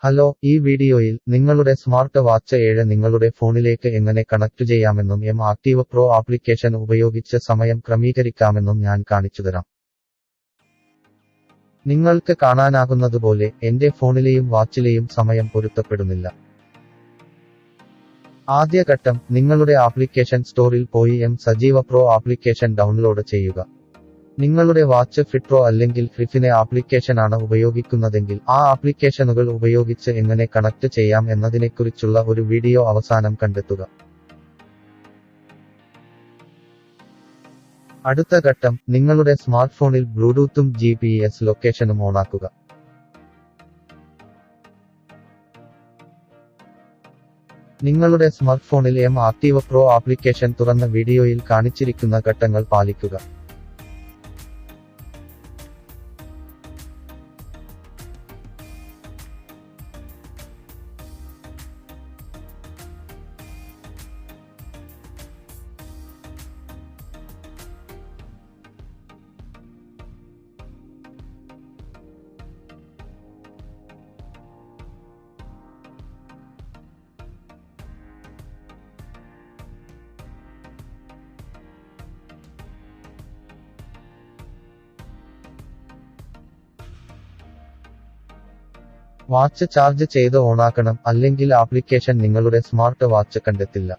Hello, ഈ വീഡിയോയിൽ നിങ്ങളുടെ സ്മാർട്ട് വാച്ച് 7 നിങ്ങളുടെ ഫോണിലേക്ക് എങ്ങനെ കണക്ട് ചെയ്യാമെന്നും MActive Pro ആപ്ലിക്കേഷൻ ഉപയോഗിച്ച് സമയം ക്രമീകരിക്കാമെന്നും ഞാൻ കാണിച്ചുതരാം. നിങ്ങൾക്ക് കാണാനാകുന്നതുപോലെ എന്റെ ഫോണിലെയും വാച്ചിലെയും സമയം പൊരുത്തപ്പെടുന്നില്ല. ആദ്യ ഘട്ടം, നിങ്ങളുടെ ആപ്ലിക്കേഷൻ സ്റ്റോറിൽ പോയി MActive Pro ആപ്ലിക്കേഷൻ ഡൗൺലോഡ് ചെയ്യുക. നിങ്ങളുടെ വാച്ച് ഫിറ്റ്പ്രോ അല്ലെങ്കിൽ ഫിഫിനെ ആപ്ലിക്കേഷനാണ് ഉപയോഗിക്കുന്നതെങ്കിൽ ആ ആപ്ലിക്കേഷനുകൾ ഉപയോഗിച്ച് എങ്ങനെ കണക്ട് ചെയ്യാം എന്നതിനെക്കുറിച്ചുള്ള ഒരു വീഡിയോ അവസാനം കണ്ടെത്തുക. അടുത്ത ഘട്ടം, നിങ്ങളുടെ സ്മാർട്ട്ഫോണിൽ ബ്ലൂടൂത്തും GPS ലൊക്കേഷനും ഓണാക്കുക. നിങ്ങളുടെ സ്മാർട്ട്ഫോണിൽ MActive Pro ആപ്ലിക്കേഷൻ തുറന്ന വീഡിയോയിൽ കാണിച്ചിരിക്കുന്ന ഘട്ടങ്ങൾ പാലിക്കുക. വാച്ച് ചാർജ് ചെയ്ത് ഓണാക്കണം, അല്ലെങ്കിൽ ആപ്ലിക്കേഷൻ നിങ്ങളുടെ സ്മാർട്ട് വാച്ച് കണ്ടെത്തില്ല.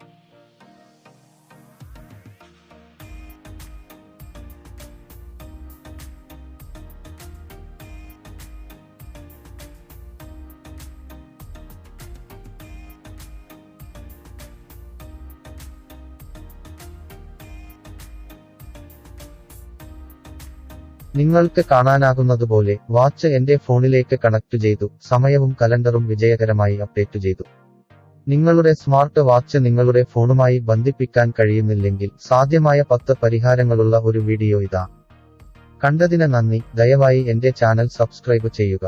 നിങ്ങൾക്ക് കാണാനാകുന്നതുപോലെ വാച്ച് എന്റെ ഫോണിലേക്ക് കണക്ട് ചെയ്തു, സമയവും കലണ്ടറും വിജയകരമായി അപ്ഡേറ്റ് ചെയ്തു. നിങ്ങളുടെ സ്മാർട്ട് വാച്ച് നിങ്ങളുടെ ഫോണുമായി ബന്ധിപ്പിക്കാൻ കഴിയുന്നില്ലെങ്കിൽ സാധ്യമായ 10 പരിഹാരങ്ങളുള്ള ഒരു വീഡിയോ ഇതാ. കണ്ടതിന് നന്ദി. ദയവായി എന്റെ ചാനൽ സബ്സ്ക്രൈബ് ചെയ്യുക.